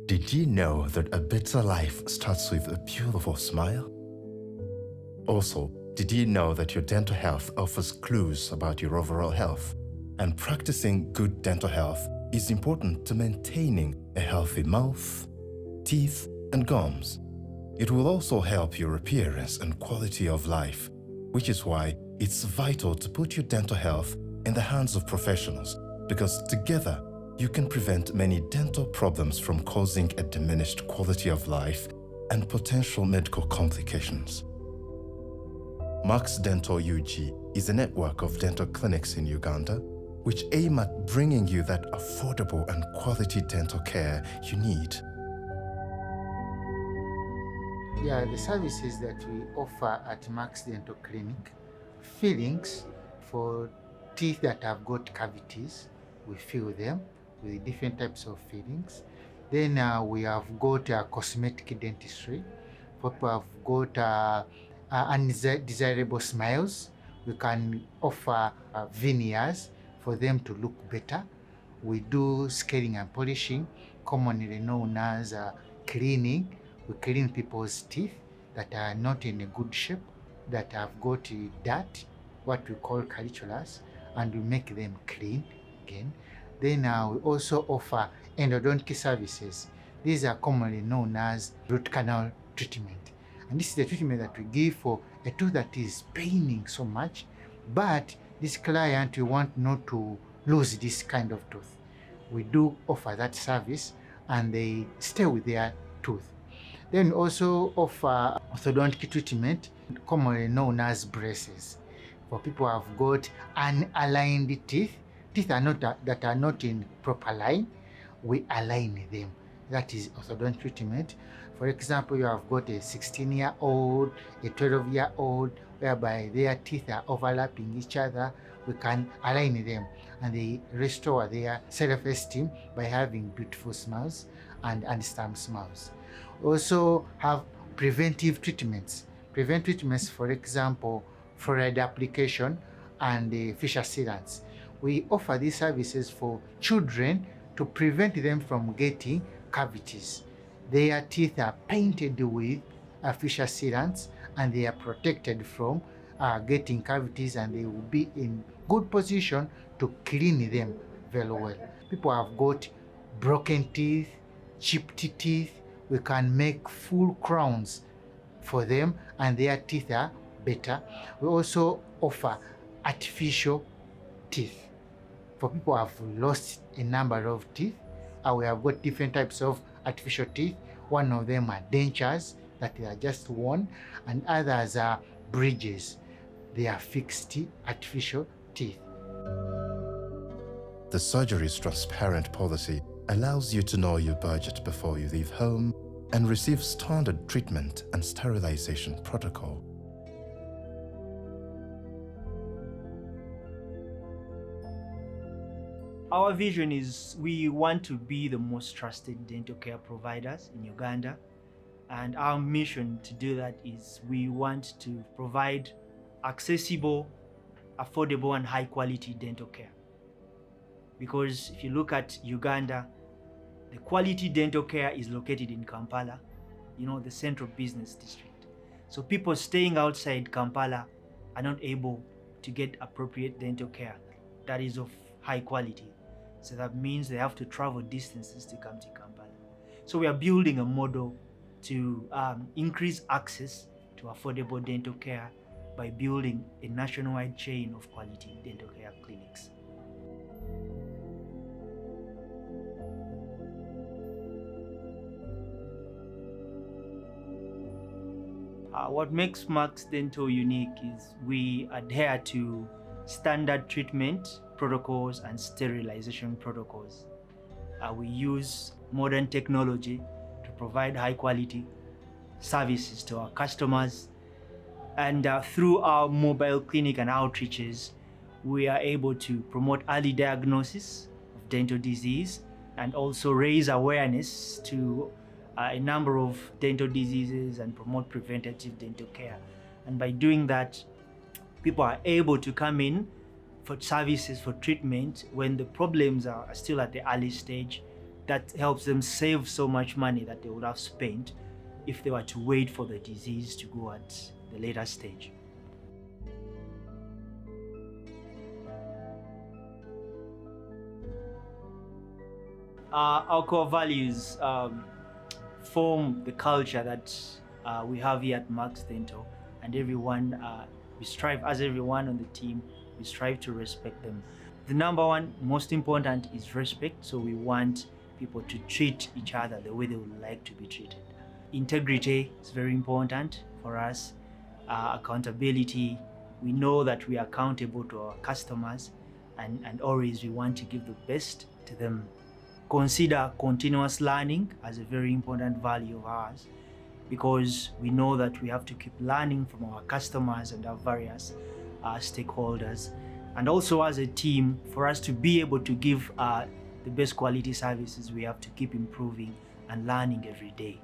Did you know that a better life starts with a beautiful smile? Also, did you know that your dental health offers clues about your overall health? And practicing good dental health is important to maintaining a healthy mouth, teeth, and gums. It will also help your appearance and quality of life, which is why it's vital to put your dental health in the hands of professionals, because together you can prevent many dental problems from causing a diminished quality of life and potential medical complications. Max Dental UG is a network of dental clinics in Uganda which aim at bringing you that affordable and quality dental care you need. Yeah, the services that we offer at Max Dental Clinic: fillings for teeth that have got cavities. We fill them with different types of fillings. Then we have got cosmetic dentistry. For people who have got undesirable smiles, we can offer veneers for them to look better. We do scaling and polishing, commonly known as cleaning. We clean people's teeth that are not in a good shape, that have got dirt, what we call calculus, and we make them clean again. Then we also offer endodontic services. These are commonly known as root canal treatment. And this is the treatment that we give for a tooth that is paining so much, but this client, we want not to lose this kind of tooth. We do offer that service and they stay with their tooth. Then also offer orthodontic treatment, commonly known as braces, for people who have got unaligned teeth that are not in proper line. We align them. That is orthodontic treatment. For example, you have got a 16-year-old, a 12-year-old, whereby their teeth are overlapping each other. We can align them and they restore their self-esteem by having beautiful smiles and stamp smiles. Also have preventive treatments. Preventive treatments, for example, fluoride application and fissure sealants. We offer these services for children to prevent them from getting cavities. Their teeth are painted with fissure sealants and they are protected from getting cavities, and they will be in good position to clean them very well. People have got broken teeth, chipped teeth. We can make full crowns for them and their teeth are better. We also offer artificial teeth for people who have lost a number of teeth. We have got different types of artificial teeth. One of them are dentures that they are just worn, and others are bridges. They are fixed artificial teeth. The surgery's transparent policy allows you to know your budget before you leave home and receive standard treatment and sterilization protocol. Our vision is we want to be the most trusted dental care providers in Uganda. And our mission to do that is we want to provide accessible, affordable, and high quality dental care. Because if you look at Uganda, the quality dental care is located in Kampala, the central business district. So people staying outside Kampala are not able to get appropriate dental care that is of high quality. So that means they have to travel distances to come to Kampala. So we are building a model to increase access to affordable dental care by building a nationwide chain of quality dental care clinics. What makes Max Dental unique is we adhere to standard treatment protocols and sterilization protocols. We use modern technology to provide high quality services to our customers. And through our mobile clinic and outreaches, we are able to promote early diagnosis of dental disease and also raise awareness to a number of dental diseases and promote preventative dental care. And by doing that, people are able to come in for services, for treatment when the problems are still at the early stage. that helps them save so much money that they would have spent if they were to wait for the disease to go at the later stage. Our core values form the culture that we have here at Max Dental, and everyone, we strive, as everyone on the team, we strive to respect them. The number one most important is respect, so we want people to treat each other the way they would like to be treated. Integrity is very important for us. Accountability, we know that we are accountable to our customers, and always we want to give the best to them. Consider continuous learning as a very important value of ours, because we know that we have to keep learning from our customers and our various stakeholders. And also as a team, for us to be able to give the best quality services, we have to keep improving and learning every day.